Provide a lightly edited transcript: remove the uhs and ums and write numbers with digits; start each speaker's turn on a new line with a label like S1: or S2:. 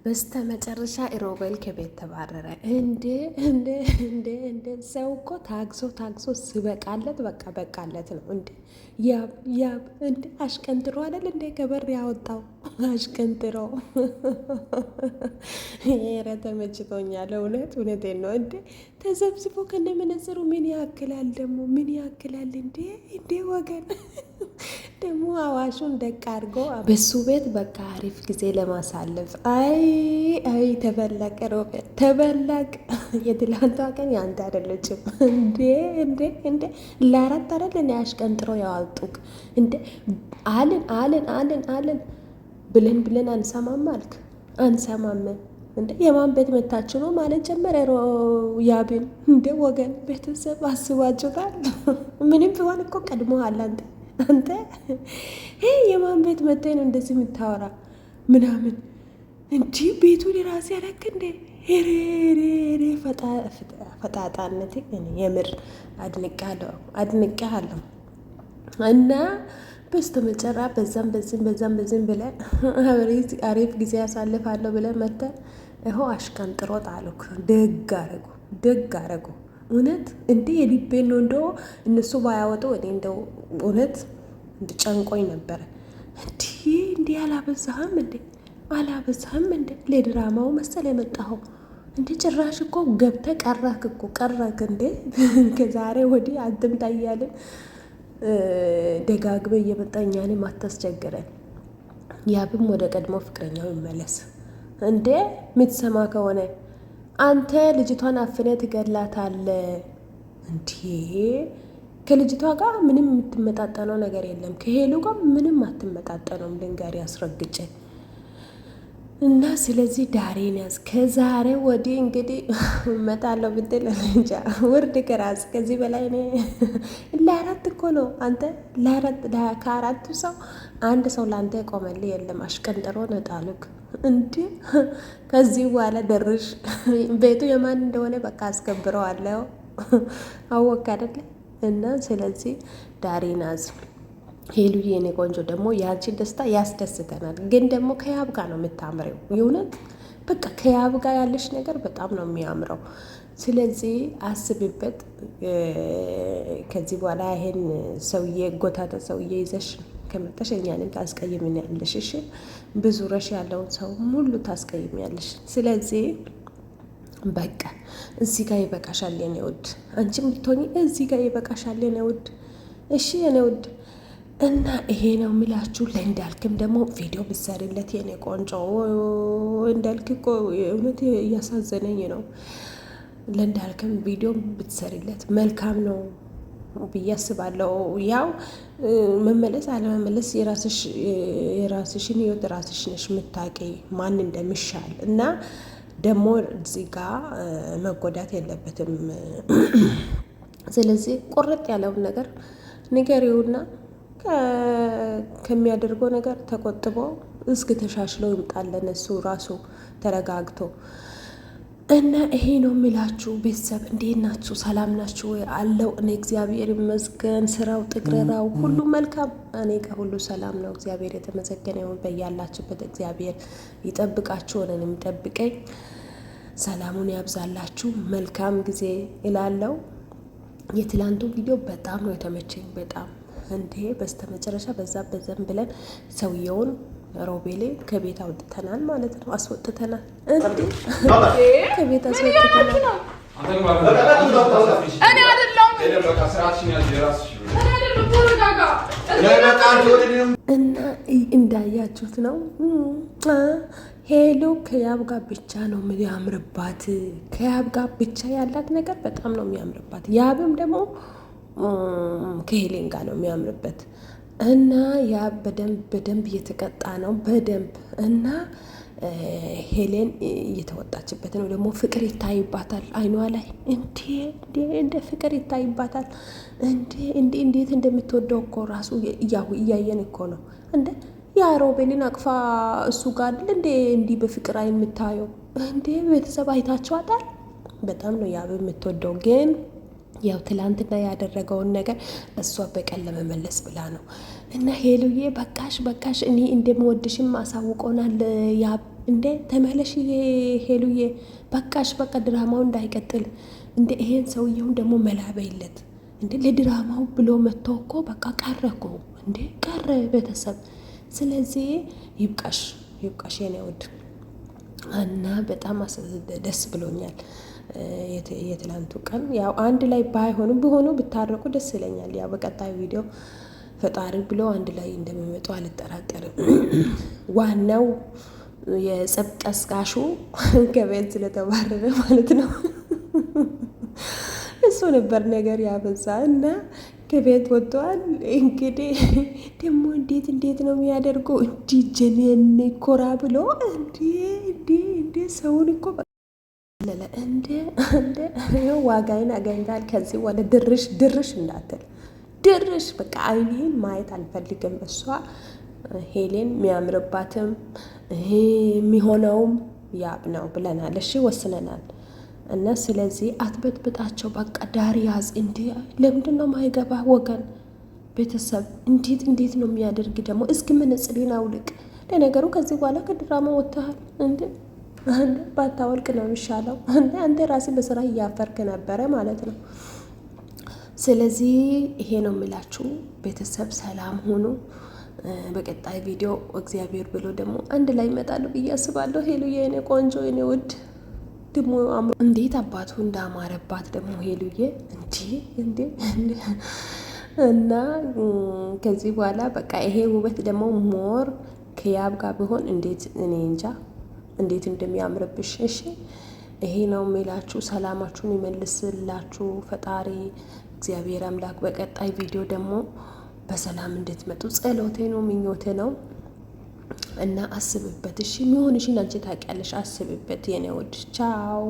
S1: በስተ መጨረሻ ሮቤል ከቤት ተባረረ። እንደ ሰው እኮ ታግሶ ስበቃለት በቃ በቃለት ነው። ያብ እንደ አሽቀንጥሮ አይደል እንደ ከበር ያወጣው አሽቀንጥሮ። ኧረ ተመችቶኛል። እውነቴን ነው። እንደ ተዘብዝቦ ከነ መነጽሩ ምን ያክላል ደግሞ ምን ያክላል እንደ ወገን ደግሞ አዋሹን ደቅ አድርጎ በሱ ቤት በቃ አሪፍ ጊዜ ለማሳለፍ አይ ተበላቀ ሮቤል ተበላቅ። የትላንቷ ቀን ያንተ አይደለችም እንዴ ለአራት አይደል እኔ አሽቀንጥሮ ያዋጡቅ እንዴ አልን ብለን አንሰማም አልክ አንሰማም እንዴ የማን ቤት መታችሁ ነው ማለት ጀመረ ያብን እንደ ወገን ቤተሰብ አስባችሁታል። ምንም ቢሆን እኮ ቀድሞሃል አንተ የማን ቤት መተህ ነው እንደዚህ የምታወራ ምናምን እንጂ ቤቱን የራሴ ያረክ እንዴ ሬ ፈጣጣነት የምር አድንቄሃለሁ። እና በስተመጨረሻ በዛም ብለን አሪፍ ጊዜ ያሳልፋለሁ ብለን መተህ ይኸው አሽቀንጥሮ ጣሉክ። ደግ አረጉ እውነት እንዴ የልቤን ነው። እንደው እነሱ ባያወጡ እኔ እንደው እውነት ጨንቆኝ ነበረ። እንዲህ አላበዛህም እንዴ ለድራማው መሰለ የመጣኸው እንዴ? ጭራሽ እኮ ገብተህ ቀረክ እንዴ? ከዛሬ ወዲህ አትምጣ እያልን ደጋግበህ እየመጣ እኛንም አታስቸግረን። ያብም ወደ ቀድሞ ፍቅረኛው ይመለስ እንዴ የምትሰማ ከሆነ አንተ ልጅቷን አፍነ ትገላታለህ እንዴ? ከልጅቷ ጋር ምንም የምትመጣጠነው ነገር የለም። ከሄሉ ጋር ምንም አትመጣጠነውም። ልንገርህ ያስረግጬ እና ስለዚህ ዳሬን ያዝ። ከዛሬ ወዲህ እንግዲህ እመጣለሁ ብትል እንጃ ውርድ ከራስ ከዚህ በላይ እኔ ለአራት እኮ ነው አንተ ከአራቱ ሰው አንድ ሰው ለአንተ የቆመልህ የለም። አሽቀንጥሮ ነጣሉክ እንዲ ከዚህ በኋላ ደርሽ ቤቱ የማን እንደሆነ በቃ አስከብረዋለሁ። አወቅ አይደለ? እና ስለዚህ ዳሬን ያዝ። ሄሉዬ የኔ ቆንጆ ደግሞ ያንቺ ደስታ ያስደስተናል፣ ግን ደግሞ ከያብ ጋር ነው የምታምረው። የእውነት በቃ ከያብ ጋር ያለሽ ነገር በጣም ነው የሚያምረው። ስለዚህ አስብበት። ከዚህ በኋላ ይሄን ሰውዬ ጎታተ ሰውዬ ይዘሽ ከመጣሽ እኛንም ታስቀይምኛለሽ። እሺ ብዙ ረሽ ያለውን ሰው ሙሉ ታስቀይሚያለሽ። ስለዚህ በቃ እዚህ ጋር ይበቃሻል የኔ ውድ። አንቺም ብትሆኚ እዚህ ጋር ይበቃሻል የኔ ውድ። እሺ የኔ ውድ እና ይሄ ነው የሚላችሁ። ለእንዳልክም ደግሞ ቪዲዮ ብትሰሪለት የኔ ቆንጆ። እንዳልክ እኮ እውነት እያሳዘነኝ ነው። ለእንዳልክም ቪዲዮ ብትሰሪለት መልካም ነው ብዬ አስባለሁ። ያው መመለስ አለመመለስ የራስሽን ህይወት ራስሽ ነሽ የምታውቂ ማን እንደሚሻል እና ደግሞ እዚህ ጋር መጎዳት የለበትም። ስለዚህ ቁርጥ ያለውን ነገር ንገሪውና ከሚያደርገው ነገር ተቆጥቦ እስኪ ተሻሽለው ይምጣለን እሱ ራሱ ተረጋግቶ እና ይሄ ነው የሚላችሁ። ቤተሰብ እንዴት ናችሁ? ሰላም ናችሁ ወይ? አለው እኔ እግዚአብሔር ይመስገን። ስራው ጥግረራው ሁሉ መልካም፣ እኔ ጋር ሁሉ ሰላም ነው። እግዚአብሔር የተመሰገነ ይሁን። በያላችሁበት እግዚአብሔር ይጠብቃችሁ፣ እኔን የሚጠብቀኝ ሰላሙን ያብዛላችሁ። መልካም ጊዜ ይላለው። የትላንቱ ቪዲዮ በጣም ነው የተመቸኝ በጣም እንዴ በስተመጨረሻ በዛም ብለን ሰውየውን ሮቤሌ ከቤት አውጥተናል ማለት ነው። አስወጥተናል ከቤት አስወጥተናል። እኔ አይደለም እና እንዳያችሁት ነው። ሄሉ ከያብ ጋር ብቻ ነው የሚያምርባት። ከያብ ጋር ብቻ ያላት ነገር በጣም ነው የሚያምርባት። ያብም ደግሞ ከሄሌን ጋር ነው የሚያምርበት እና ያ በደንብ እየተቀጣ ነው በደንብ እና ሄሌን እየተወጣችበት ነው። ደግሞ ፍቅር ይታይባታል አይኗ ላይ እንደ ፍቅር ይታይባታል። እንዴት እንደምትወደው እኮ ራሱ እያየን እኮ ነው። እንደ ያ ሮቤልን አቅፋ እሱ ጋር አይደል እንዲህ በፍቅር አይን የምታየው ቤተሰብ አይታችኋታል። በጣም ነው ያብ የምትወደው ግን ያው ትላንትና ያደረገውን ነገር እሷ በቀን ለመመለስ ብላ ነው። እና ሄሉዬ በቃሽ እኔ እንደምወድሽም አሳውቆናል ያ እንዴ ተመለሽ ሄሉዬ፣ በቃሽ፣ በቃ ድራማው እንዳይቀጥል እንዴ። ይሄን ሰውየውን ደግሞ መላበይለት እንዴ። ለድራማው ብሎ መጥቶ እኮ በቃ ቀረ እኮ እንዴ፣ ቀረ ቤተሰብ። ስለዚህ ይብቃሽ፣ ይብቃሽ የኔ ውድ እና በጣም ደስ ብሎኛል። የትላንቱ ቀን ያው አንድ ላይ ባይሆኑ ቢሆኑ ብታረቁ ደስ ይለኛል። ያው በቀጣዩ ቪዲዮ ፈጣሪ ብሎ አንድ ላይ እንደሚመጡ አልጠራጠርም። ዋናው የጸብ ቀስቃሹ ከቤት ስለተባረረ ማለት ነው። እሱ ነበር ነገር ያበዛ እና ከቤት ወጥተዋል። እንግዲህ ደግሞ እንዴት ነው የሚያደርገው? ጀኔን ኮራ ብሎ እንዴ ሰውን እኮ እንደ ዋጋይን አገኝታል። ከዚህ ወደ ድርሽ እንዳትል ድርሽ በቃ አይኔን ማየት አልፈልግም። እሷ ሄሌን የሚያምርባትም የሚሆነውም ያብ ነው ብለናል። እሺ ወስነናል። እና ስለዚህ አትበጥብጣቸው፣ በቃ ዳር ያዝ። እንዲ ለምንድን ነው ማይገባ ወገን ቤተሰብ? እንዴት ነው የሚያደርግ ደግሞ? እስኪ መነጽሬን አውልቅ። ለነገሩ ከዚህ በኋላ ከድራማ ወጥተሃል እንዴ? ባታወልቅ ነው የሚሻለው። አንተ ራሴ በስራ እያፈርክ ነበረ ማለት ነው። ስለዚህ ይሄ ነው የሚላችሁ ቤተሰብ። ሰላም ሆኑ። በቀጣይ ቪዲዮ እግዚአብሔር ብሎ ደግሞ አንድ ላይ ይመጣሉ ብዬ አስባለሁ። ሄሉዬ የኔ ቆንጆ የኔ ውድ ደግሞ እንዴት አባቱ እንዳማረባት ደግሞ ሄሉዬ እንዴ እና ከዚህ በኋላ በቃ ይሄ ውበት ደግሞ ሞር ከያብ ጋር ቢሆን እንዴት እኔ እንጃ እንዴት እንደሚያምርብሽ። እሺ ይሄ ነው የሚላችሁ። ሰላማችሁን ይመልስላችሁ ፈጣሪ እግዚአብሔር አምላክ። በቀጣይ ቪዲዮ ደግሞ በሰላም እንድትመጡ ጸሎቴ ነው ምኞቴ ነው። እና አስብበት እሺ። የሚሆንሽን አንቺ ታውቂያለሽ። አስብበት የኔ ወድ። ቻው